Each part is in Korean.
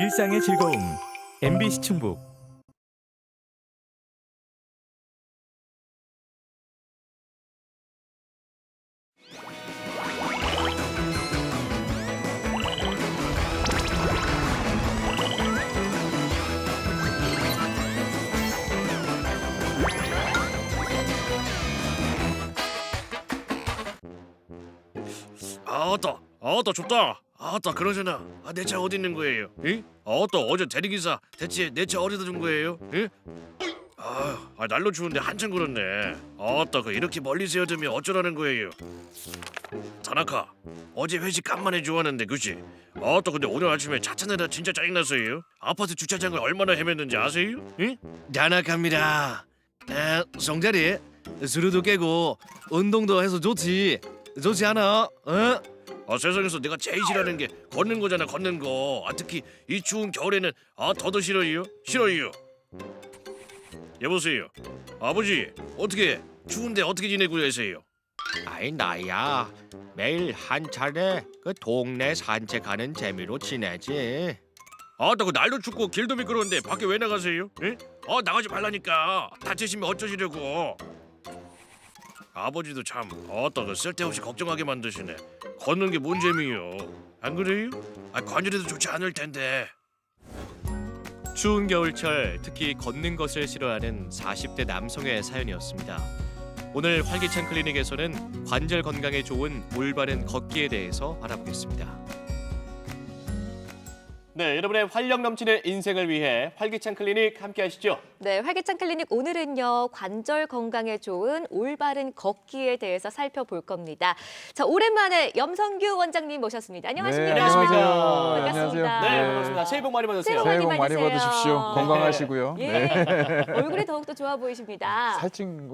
일상의 즐거움. MBC 충북. 아따 좁다. 아따 그러잖아. 내 차 어디 있는 거예요? 응? 아따 어제 대리기사 대체 내 차 어디다 둔 거예요? 응? 날로 추운데 한참 걸었네. 아따 그 이렇게 멀리 세워두면 어쩌라는 거예요? 다나카 어제 회식 간만에 좋았는데 그치? 아따 근데 오늘 아침에 차 찾느라 진짜 짜증났어요. 아파트 주차장을 얼마나 헤맸는지 아세요? 응? 다나카입니다. 성자리 술도 깨고 운동도 해서 좋지 않아? 세상에서 내가 제일 싫어하는 게 걷는 거잖아. 걷는 거. 특히 이 추운 겨울에는 더더 싫어요. 여보세요. 아버지 어떻게 추운데 어떻게 지내고 계세요? 아이 나야 매일 한 차례 그 동네 산책하는 재미로 지내지. 나 그 날도 춥고 길도 미끄러운데 밖에 왜 나가세요? 예? 나가지 말라니까. 다치시면 어쩌시려고. 아버지도 참 그 쓸데없이 걱정하게 만드시네. 걷는 게 뭔 재미요? 안 그래요? 관절에도 좋지 않을 텐데. 추운 겨울철 특히 걷는 것을 싫어하는 40대 남성의 사연이었습니다. 오늘 활기찬 클리닉에서는 관절 건강에 좋은 올바른 걷기에 대해서 알아보겠습니다. 네, 여러분의 활력 넘치는 인생을 위해 활기찬 클리닉 함께 하시죠. 네, 활기찬 클리닉 오늘은요, 관절 건강에 좋은 올바른 걷기에 대해서 살펴볼 겁니다. 자, 오랜만에 염성규 원장님 모셨습니다. 안녕하십니까? 네, 안녕하십니까? 반갑습니다. 네, 반갑습니다. 새해 복 많이 받으세요. 새해 새해 복 많이 받으세요. 받으십시오. 건강하시고요. 예, 네. 얼굴이 더욱더 좋아 보이십니다. 살찐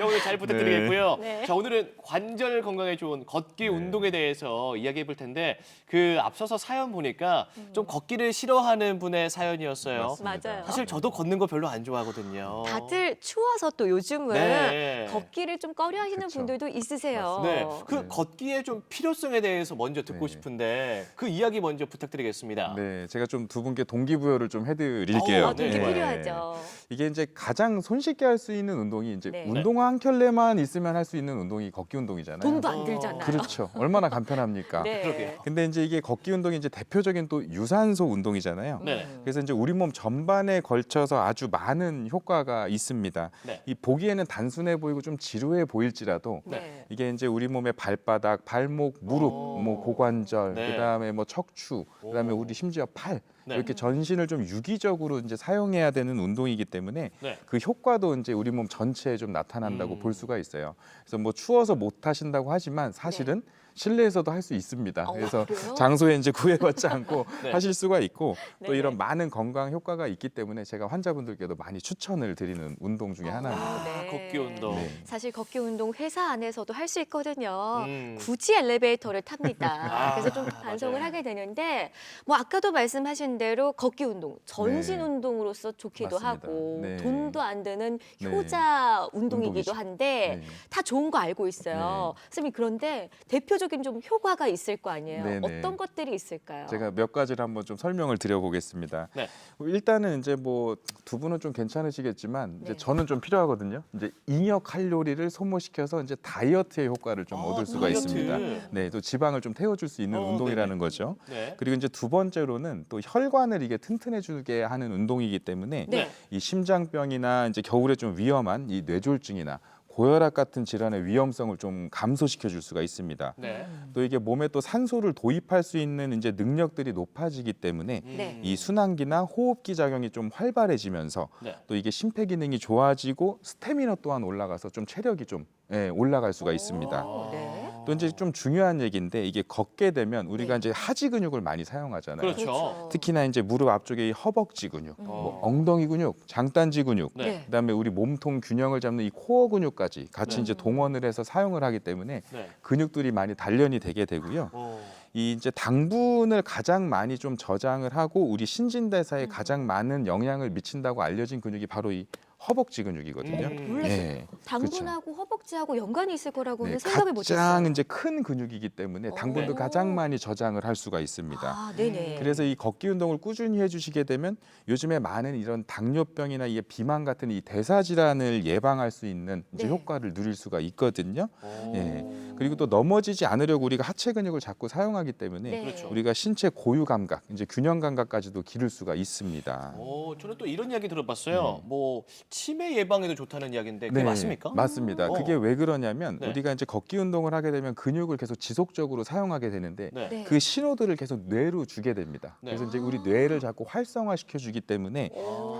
오늘 잘 부탁드리겠고요. 네. 자, 오늘은 관절 건강에 좋은 걷기 운동에 대해서 이야기해 볼 텐데 그 앞서서 사연 보니까 좀 걷기를 싫어하는 분의 사연이었어요. 맞아요. 사실 저도 걷는 거 별로 안 좋아하거든요. 다들 추워서 또 요즘은 네. 걷기를 좀 꺼려하시는 그쵸. 분들도 있으세요. 네, 그 네. 걷기의 좀 필요성에 대해서 먼저 듣고 네. 싶은데 그 이야기 먼저 부탁드리겠습니다. 네, 제가 좀 두 분께 동기부여를 좀 해드릴게요. 네. 동기 네. 필요하죠. 이게 이제 가장 손쉽게 할 수 있는 운동이 이제 네. 운동 한 켤레만 있으면 할 수 있는 운동이 걷기 운동이잖아요. 돈도 안 들잖아요. 그렇죠. 얼마나 간편합니까? 네. 그러게요. 근데 이제 이게 걷기 운동이 이제 대표적인 또 유산소 운동이잖아요. 네. 그래서 이제 우리 몸 전반에 걸쳐서 아주 많은 효과가 있습니다. 네. 이 보기에는 단순해 보이고 좀 지루해 보일지라도 네. 이게 이제 우리 몸의 발바닥, 발목, 무릎, 오. 뭐 고관절, 네. 그다음에 뭐 척추, 그다음에 오. 우리 심지어 팔 네. 이렇게 전신을 좀 유기적으로 이제 사용해야 되는 운동이기 때문에 네. 그 효과도 이제 우리 몸 전체에 좀 나타난다고 음. 볼 수가 있어요. 그래서 뭐 추워서 못 하신다고 하지만 사실은 실내에서도 할 수 있습니다. 그래서 그래요? 장소에 이제 구애받지 않고 네. 하실 수가 있고 또 네네. 이런 많은 건강 효과가 있기 때문에 제가 환자분들께도 많이 추천을 드리는 운동 중에 하나입니다. 네. 걷기 운동. 네. 사실 걷기 운동 회사 안에서도 할 수 있거든요. 음. 굳이 엘리베이터를 탑니다. 아, 그래서 좀 반성을 맞아요. 하게 되는데 뭐 아까도 말씀하신 대로 걷기 운동, 전신 네. 운동으로서 좋기도 맞습니다. 하고 네. 돈도 안 드는 네. 효자 운동이기도 운동이죠. 한데 네. 다 좋은 거 알고 있어요. 선생님 그런데 대표적인 좀 효과가 있을 거 아니에요. 네네. 어떤 것들이 있을까요? 제가 몇 가지를 한번 좀 설명을 드려보겠습니다. 네. 일단은 이제 뭐 두 분은 좀 괜찮으시겠지만 이제 네. 저는 좀 필요하거든요. 이제 잉여 칼로리를 소모시켜서 이제 다이어트의 효과를 좀 얻을 수가 다이어트. 있습니다. 네, 또 지방을 좀 태워줄 수 있는 운동이라는 네네. 거죠. 네. 그리고 이제 두 번째로는 또 혈관을 이게 튼튼해주게 하는 운동이기 때문에 네. 이 심장병이나 이제 겨울에 좀 위험한 이 뇌졸중이나 고혈압 같은 질환의 위험성을 좀 감소시켜 줄 수가 있습니다. 네. 또 이게 몸에 또 산소를 도입할 수 있는 이제 능력들이 높아지기 때문에 네. 이 순환기나 호흡기 작용이 좀 활발해지면서 네. 또 이게 심폐기능이 좋아지고 스태미너 또한 올라가서 좀 체력이 좀 올라갈 수가 있습니다. 네. 또 이제 좀 중요한 얘기인데 이게 걷게 되면 우리가 네. 이제 하지 근육을 많이 사용하잖아요. 그렇죠. 특히나 이제 무릎 앞쪽에 이 허벅지 근육, 뭐 어. 엉덩이 근육, 장단지 근육, 네. 그다음에 우리 몸통 균형을 잡는 이 코어 근육까지 같이 네. 이제 동원을 해서 사용을 하기 때문에 네. 근육들이 많이 단련이 되게 되고요. 오. 이 이제 당분을 가장 많이 좀 저장을 하고 우리 신진대사에 가장 많은 영향을 미친다고 알려진 근육이 바로 이 허벅지 근육이거든요. 음. 원래 네. 당근하고 허벅지하고 연관이 있을 거라고는 네, 생각을 못했어요. 가장 이제 큰 근육이기 때문에 당분도 네. 가장 많이 저장을 할 수가 있습니다. 아, 네네. 그래서 이 걷기 운동을 꾸준히 해주시게 되면 요즘에 많은 이런 당뇨병이나 이 비만 같은 이 대사 질환을 예방할 수 있는 이제 네. 효과를 누릴 수가 있거든요. 오. 예. 그리고 또 넘어지지 않으려고 우리가 하체 근육을 자꾸 사용하기 때문에 네. 그렇죠. 우리가 신체 고유 감각, 이제 균형 감각까지도 기를 수가 있습니다. 저는 또 이런 이야기 들어봤어요. 뭐 치매 예방에도 좋다는 이야기인데 그게 네, 맞습니까? 맞습니다. 그게 왜 그러냐면 네. 우리가 이제 걷기 운동을 하게 되면 근육을 계속 지속적으로 사용하게 되는데 네. 네. 그 신호들을 계속 뇌로 주게 됩니다. 네. 그래서 이제 우리 뇌를 자꾸 활성화시켜 주기 때문에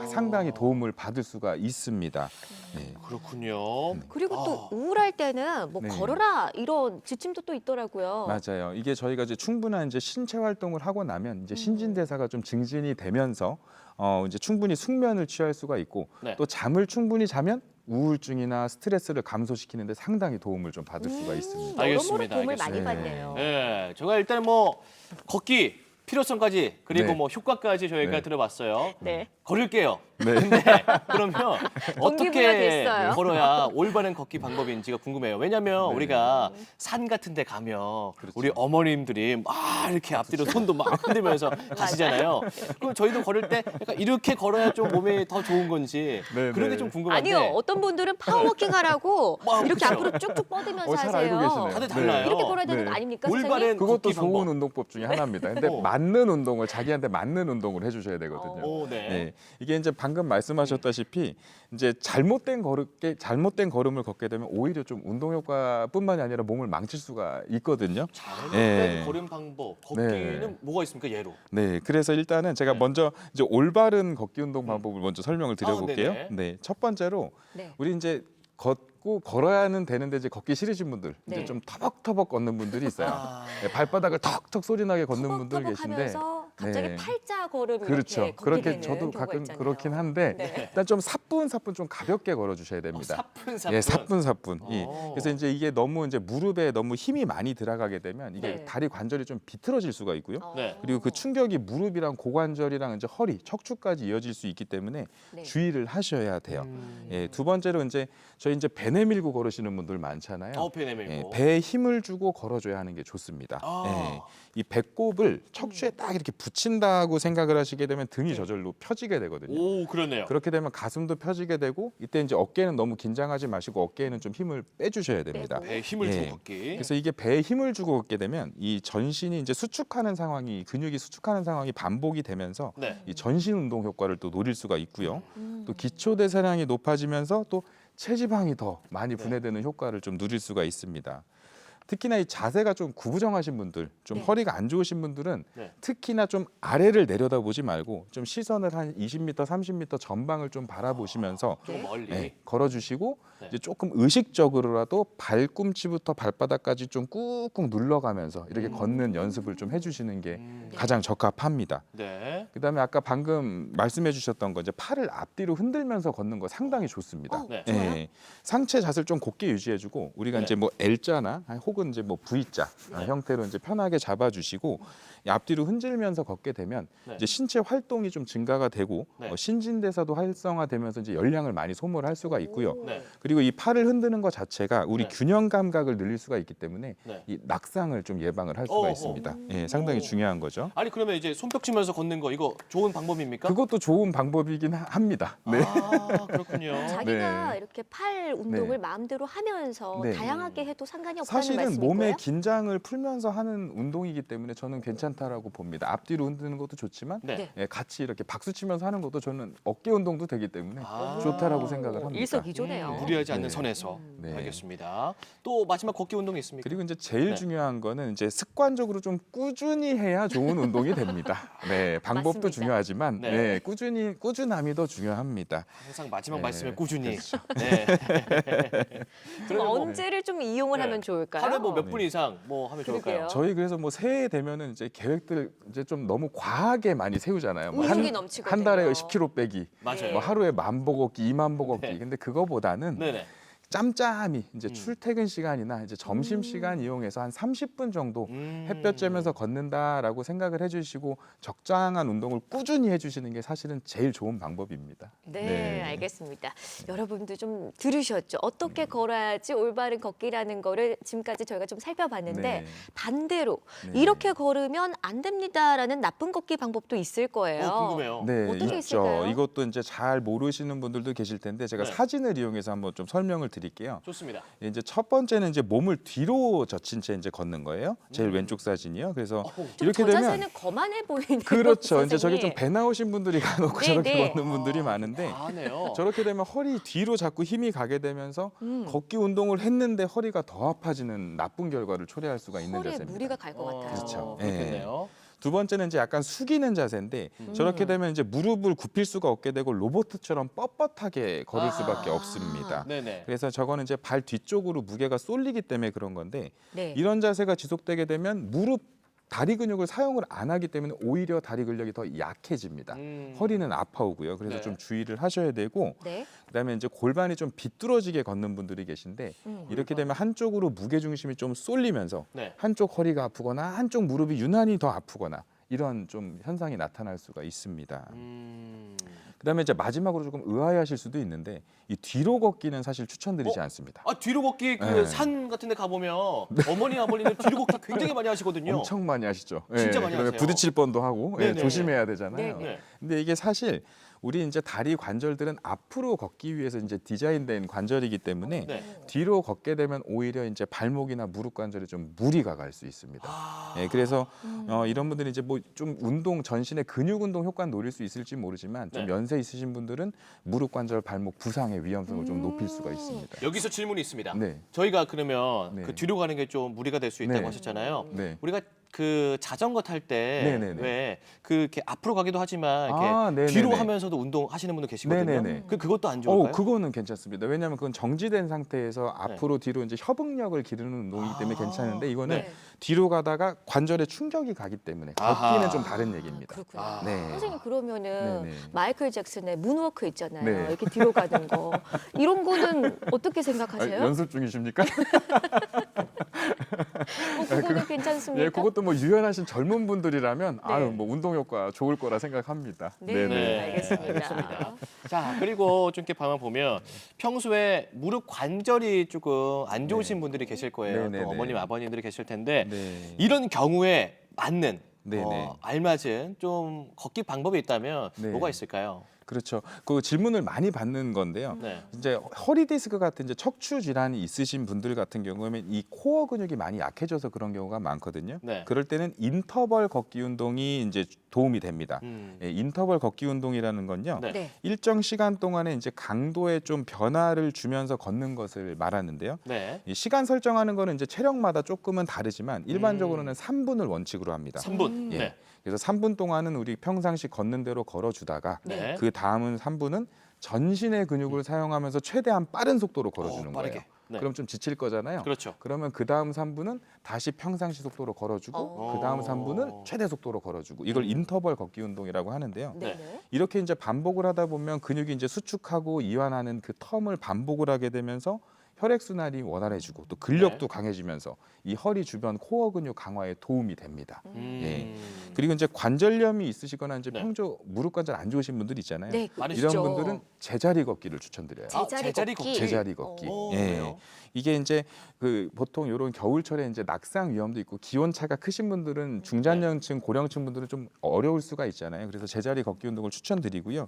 상당히 도움을 받을 수가 있습니다. 네. 그렇군요. 그리고 또 아. 우울할 때는 뭐 네. 걸어라 이런 지침도 또 있더라고요. 맞아요. 이게 저희가 이제 충분한 이제 신체 활동을 하고 나면 이제 신진대사가 좀 증진이 되면서 이제 충분히 숙면을 취할 수가 있고 네. 또 잠을 충분히 자면 우울증이나 스트레스를 감소시키는데 상당히 도움을 좀 받을 수가 있습니다. 여러모로 알겠습니다. 도움을 알겠습니다. 많이 받네요. 네, 제가 일단 뭐 걷기 필요성까지 그리고 네. 뭐 효과까지 저희가 네. 들어봤어요. 네. 걸을게요. 네. 근데 그러면 동기부여 어떻게 됐어요. 걸어야 올바른 걷기 방법인지가 궁금해요. 왜냐하면 네. 우리가 산 같은 데 가면 그렇죠. 우리 어머님들이 막 이렇게 앞뒤로 손도 막 흔들면서 가시잖아요. 그럼 저희도 걸을 때 약간 이렇게 걸어야 좀 몸에 더 좋은 건지 네, 그런 게 네. 좀 궁금한데. 아니요, 어떤 분들은 파워워킹 하라고 이렇게 그쵸. 앞으로 쭉쭉 뻗으면서 잘 하세요. 알고 계시네요. 다들 네. 달라요. 이렇게 걸어야 되는 네. 거 아닙니까, 올바른 선생님? 그것도 걷기 좋은 방법. 운동법 중에 하나입니다. 근데 어. 맞는 운동을 자기한테 맞는 운동을 해주셔야 되거든요. 오, 네. 네, 이게 이제 방금 말씀하셨다시피 이제 잘못된 걸음을 걷게 되면 오히려 좀 운동 효과뿐만이 아니라 몸을 망칠 수가 있거든요. 잘못된 네. 걸음 방법, 걷기는 네. 뭐가 있습니까, 예로? 네, 그래서 일단은 제가 네. 먼저 이제 올바른 걷기 운동 방법을 먼저 설명을 드려볼게요. 네네. 네, 첫 번째로 네. 우리 이제 걷고 걸어야는 되는데 이제 걷기 싫으신 분들, 네. 이제 좀 터벅터벅 걷는 분들이 있어요. 아. 네, 발바닥을 턱턱 소리나게 걷는 분들 계신데, 터벅터벅하면서 갑자기 네. 팔자 걸음 그렇죠. 이렇게 걷게 그렇게 되는 저도 경우가 가끔 있잖아요. 그렇긴 한데 네. 일단 좀 사뿐사뿐 좀 가볍게 걸어주셔야 됩니다. 사뿐사뿐. 예, 사뿐사뿐. 예. 오. 그래서 이제 이게 너무 이제 무릎에 너무 힘이 많이 들어가게 되면 이게 네. 다리 관절이 좀 비틀어질 수가 있고요. 네. 그리고 그 충격이 무릎이랑 고관절이랑 이제 허리, 척추까지 이어질 수 있기 때문에 네. 주의를 하셔야 돼요. 음. 예, 두 번째로 이제 저희 이제 배 내밀고 걸으시는 분들 많잖아요. 배 내밀고. 예, 배에 힘을 주고 걸어줘야 하는 게 좋습니다. 아. 예, 이 배꼽을 척추에 딱 이렇게 붙인다고 생각을 하시게 되면 등이 네. 저절로 펴지게 되거든요. 오, 그러네요. 그렇게 되면 가슴도 펴지게 되고 이때 이제 어깨는 너무 긴장하지 마시고 어깨에는 좀 힘을 빼주셔야 됩니다. 빼고. 배에 힘을 예. 주고 걷기. 그래서 이게 배에 힘을 주고 걷게 되면 이 전신이 이제 수축하는 상황이 근육이 수축하는 상황이 반복이 되면서 네. 이 전신 운동 효과를 또 노릴 수가 있고요. 음. 또 기초 대사량이 높아지면서 또 체지방이 더 많이 네. 분해되는 효과를 좀 누릴 수가 있습니다. 특히나 이 자세가 좀 구부정하신 분들, 좀 네. 허리가 안 좋으신 분들은 네. 특히나 좀 아래를 내려다보지 말고 좀 시선을 한 20m, 30m 전방을 좀 바라보시면서 조금 멀리. 네, 걸어주시고 네. 이제 조금 의식적으로라도 발꿈치부터 발바닥까지 좀 꾹꾹 눌러가면서 이렇게 걷는 연습을 좀 해주시는 게 가장 적합합니다. 네. 그다음에 아까 방금 말씀해주셨던 거 이제 팔을 앞뒤로 흔들면서 걷는 거 상당히 좋습니다. 네. 예, 상체 자세를 좀 곧게 유지해주고 우리가 네. 이제 뭐 L자나 혹은 이제 뭐 V자 형태로 이제 편하게 잡아주시고 이 앞뒤로 흔들면서 걷게 되면 네. 이제 신체 활동이 좀 증가가 되고 네. 신진대사도 활성화되면서 이제 열량을 많이 소모할 수가 있고요. 네. 그리고 이 팔을 흔드는 것 자체가 우리 네. 균형 감각을 늘릴 수가 있기 때문에 네. 이 낙상을 좀 예방을 할 수가 어허. 있습니다. 예, 상당히 오. 중요한 거죠. 아니 그러면 이제 손뼉 치면서 걷는 거 이거 좋은 방법입니까? 그것도 좋은 방법이긴 합니다. 네. 아, 그렇군요. 자기가 네. 이렇게 팔 운동을 네. 마음대로 하면서 네. 다양하게 해도 상관이 없다는 사실은 말씀인 몸의 거예요? 긴장을 풀면서 하는 운동이기 때문에 저는 괜찮다라고 봅니다. 앞뒤로 흔드는 것도 좋지만 네. 예, 같이 이렇게 박수 치면서 하는 것도 저는 어깨 운동도 되기 때문에 아. 좋다라고 생각을 합니다. 일석이조네요. 무리하지 않는 네. 선에서. 네. 알겠습니다. 또 마지막 걷기 운동이 있습니까? 그리고 이제 제일 네. 중요한 거는 이제 습관적으로 좀 꾸준히 해야 좋은 운동이 됩니다. 네, 방법도 맞습니다. 중요하지만 네. 네, 꾸준함이 더 중요합니다. 항상 마지막 네. 말씀에 꾸준히. 그렇죠. 네. 그럼 그러면 뭐 언제를 좀 이용을 네. 하면 좋을까요? 하루에 뭐 몇 네. 분 이상 뭐 하면 좋을까요? 그러게요. 저희 그래서 뭐 새해 되면은 이제 계획들 이제 좀 너무 과하게 많이 세우잖아요. 뭐 의욕이 한 넘치거든요. 달에 10kg 빼기, 맞아요. 뭐 하루에 10,000보 걷기, 20,000보 걷기. 네. 근데 그거보다는 네네. 짬짬이 이제 출퇴근 시간이나 이제 점심 시간 이용해서 한 30분 정도 햇볕 쬐면서 걷는다라고 생각을 해주시고 적당한 운동을 꾸준히 해주시는 게 사실은 제일 좋은 방법입니다. 네, 알겠습니다. 여러분도 좀 들으셨죠? 어떻게 걸어야지 올바른 걷기라는 거를 지금까지 저희가 좀 살펴봤는데 네. 반대로 네. 이렇게 걸으면 안 됩니다라는 나쁜 걷기 방법도 있을 거예요. 궁금해요. 네, 어떤 게 있죠. 있을까요? 이것도 이제 잘 모르시는 분들도 계실 텐데 제가 네. 사진을 이용해서 한번 좀 설명을 드릴게요. 좋습니다. 이제 첫 번째는 이제 몸을 뒤로 젖힌 채 이제 걷는 거예요. 제일 왼쪽 사진이요. 그래서 좀 이렇게 저 되면 자세는 거만해 보이네요. 그렇죠. 이제 저기 선생님. 좀 배 나오신 분들이 가놓고 네, 저렇게 네. 걷는 분들이 많은데 아네요. 저렇게 되면 허리 뒤로 자꾸 힘이 가게 되면서 걷기 운동을 했는데 허리가 더 아파지는 나쁜 결과를 초래할 수가 있는 허리에 자세입니다. 무리가 갈 것 같아요. 그렇죠. 그렇겠네요. 두 번째는 이제 약간 숙이는 자세인데 저렇게 되면 이제 무릎을 굽힐 수가 없게 되고 로봇처럼 뻣뻣하게 걸을 수밖에 없습니다. 네네. 그래서 저거는 이제 발 뒤쪽으로 무게가 쏠리기 때문에 그런 건데 네. 이런 자세가 지속되게 되면 무릎 다리 근육을 사용을 안 하기 때문에 오히려 다리 근력이 더 약해집니다. 허리는 아파오고요. 그래서 네. 좀 주의를 하셔야 되고 네. 그다음에 이제 골반이 좀 비뚤어지게 걷는 분들이 계신데 이렇게 되면 한쪽으로 무게 중심이 좀 쏠리면서 네. 한쪽 허리가 아프거나 한쪽 무릎이 유난히 더 아프거나 이런 좀 현상이 나타날 수가 있습니다. 그다음에 이제 마지막으로 조금 의아해하실 수도 있는데 이 뒤로 걷기는 사실 추천드리지 않습니다. 아 뒤로 걷기 그 네. 산 같은 데 가보면 어머니 아버님들 뒤로 걷기 굉장히 많이 하시거든요. 엄청 많이 하시죠. 진짜 많이 그다음에 하세요. 부딪힐 뻔도 하고 네네. 조심해야 되잖아요. 네네. 네. 근데 이게 사실 우리 이제 다리 관절들은 앞으로 걷기 위해서 이제 디자인된 관절이기 때문에 네. 뒤로 걷게 되면 오히려 이제 발목이나 무릎 관절에 좀 무리가 갈 수 있습니다. 그래서 이런 분들이 이제 뭐 좀 운동 전신의 근육 운동 효과는 노릴 수 있을지 모르지만 좀 네. 연세 있으신 분들은 무릎 관절 발목 부상의 위험성을 좀 높일 수가 있습니다. 여기서 질문이 있습니다. 네. 저희가 그러면 네. 그 뒤로 가는 게 좀 무리가 될 수 있다고 네. 하셨잖아요. 네. 우리가 그 자전거 탈 때 네네네. 왜 그 이렇게 앞으로 가기도 하지만 이렇게 아, 네네네. 뒤로 하면서도 운동하시는 분도 계시거든요. 네네네. 그것도 안 좋을까요? 그거는 괜찮습니다. 왜냐하면 그건 정지된 상태에서 앞으로 뒤로 이제 협응력을 기르는 운동이기 때문에 괜찮은데 이거는 네. 뒤로 가다가 관절에 충격이 가기 때문에 아하. 걷기는 좀 다른 얘기입니다. 그렇군요. 아. 네. 선생님 그러면은 네네. 마이클 잭슨의 문워크 있잖아요. 네. 이렇게 뒤로 가는 거. 이런 거는 어떻게 생각하세요? 연습 중이십니까? 그거는 괜찮습니까? 예, 그것도 뭐 유연하신 젊은 분들이라면 네. 아유 뭐 운동 효과 좋을 거라 생각합니다. 네, 네, 알겠습니다. 알겠습니다. 자, 그리고 좀 이렇게 방금 보면 평소에 무릎 관절이 조금 안 좋으신 분들이 계실 거예요. 네, 네, 또 네. 어머님, 아버님들이 계실 텐데 네. 이런 경우에 맞는 네, 네. 알맞은 좀 걷기 방법이 있다면 네. 뭐가 있을까요? 그렇죠. 그 질문을 많이 받는 건데요. 네. 이제 허리 디스크 같은 이제 척추 질환이 있으신 분들 같은 경우에는 이 코어 근육이 많이 약해져서 그런 경우가 많거든요. 네. 그럴 때는 인터벌 걷기 운동이 이제 도움이 됩니다. 예, 인터벌 걷기 운동이라는 건요. 네. 네. 일정 시간 동안에 이제 강도에 좀 변화를 주면서 걷는 것을 말하는데요. 네. 이 시간 설정하는 거는 이제 체력마다 조금은 다르지만 일반적으로는 3분을 원칙으로 합니다. 3분. 예. 네. 그래서 3분 동안은 우리 평상시 걷는 대로 걸어주다가 네. 그 다음은 3분은 전신의 근육을 사용하면서 최대한 빠른 속도로 걸어주는 빠르게. 거예요. 네. 그럼 좀 지칠 거잖아요. 그렇죠. 그러면 그 다음 3분은 다시 평상시 속도로 걸어주고 그 다음 3분은 최대 속도로 걸어주고 이걸 인터벌 걷기 운동이라고 하는데요. 네. 네. 이렇게 이제 반복을 하다 보면 근육이 이제 수축하고 이완하는 그 텀을 반복을 하게 되면서 혈액 순환이 원활해지고 또 근력도 강해지면서 이 허리 주변 코어 근육 강화에 도움이 됩니다. 예. 그리고 이제 관절염이 있으시거나 이제 네. 평소 무릎 관절 안 좋으신 분들 있잖아요. 네, 많으시죠? 이런 분들은 제자리 걷기를 추천드려요. 제자리 걷기. 제자리 걷기. 예. 그래요? 이게 이제 그 보통 이런 겨울철에 이제 낙상 위험도 있고 기온 차가 크신 분들은 중장년층, 고령층 분들은 좀 어려울 수가 있잖아요. 그래서 제자리 걷기 운동을 추천드리고요.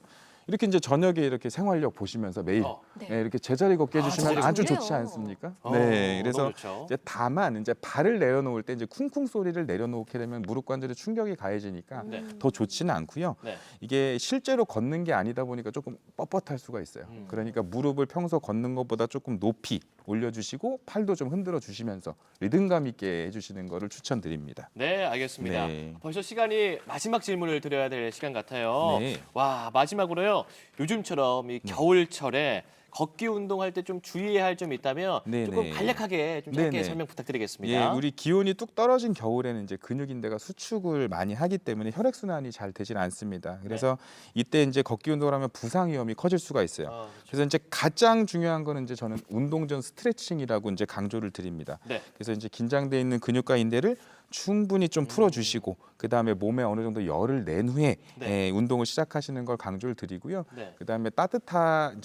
이렇게 이제 저녁에 이렇게 생활력 보시면서 매일 네. 네, 이렇게 제자리 걷기 해주시면 진짜 아주 좋네요. 좋지 않습니까? 어, 네, 그래서 너무 좋죠. 이제 다만 이제 발을 내려놓을 때 이제 쿵쿵 소리를 내려놓게 되면 무릎 관절에 충격이 가해지니까 네. 더 좋지는 않고요. 네. 이게 실제로 걷는 게 아니다 보니까 조금 뻣뻣할 수가 있어요. 그러니까 무릎을 평소 걷는 것보다 조금 높이 올려주시고 팔도 좀 흔들어 주시면서 리듬감 있게 해주시는 거를 추천드립니다. 네, 알겠습니다. 네. 벌써 시간이 마지막 질문을 드려야 될 시간 같아요. 네. 와, 마지막으로요. 요즘처럼 이 겨울철에 걷기 운동할 때 좀 주의해야 할 점이 있다면 네네. 조금 간략하게 좀 짧게 네네. 설명 부탁드리겠습니다. 예, 우리 기온이 뚝 떨어진 겨울에는 이제 근육인대가 수축을 많이 하기 때문에 혈액 순환이 잘 되질 않습니다. 그래서 이때 이제 걷기 운동을 하면 부상 위험이 커질 수가 있어요. 그렇죠. 그래서 이제 가장 중요한 거는 이제 저는 운동 전 스트레칭이라고 이제 강조를 드립니다. 네. 그래서 이제 긴장돼 있는 근육과 인대를 충분히 좀 풀어주시고 그 다음에 몸에 어느 정도 열을 낸 후에 네. 운동을 시작하시는 걸 강조를 드리고요. 네. 그 다음에 따뜻한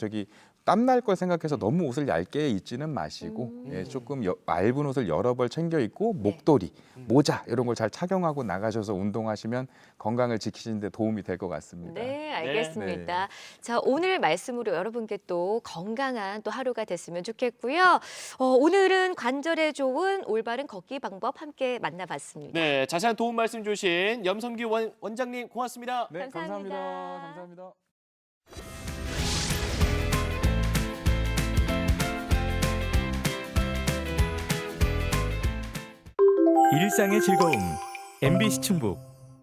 땀 날 걸 생각해서 너무 옷을 얇게 입지는 마시고 조금 얇은 옷을 여러 벌 챙겨 입고 목도리, 모자 이런 걸 잘 착용하고 나가셔서 운동하시면 건강을 지키시는 데 도움이 될 것 같습니다. 네, 알겠습니다. 자, 오늘 말씀으로 여러분께 또 건강한 또 하루가 됐으면 좋겠고요. 오늘은 관절에 좋은 올바른 걷기 방법 함께 만나봤습니다. 네, 자세한 도움 말씀 주신 염성규 원장님 고맙습니다. 네, 감사합니다. 감사합니다. 일상의 즐거움. MBC 충북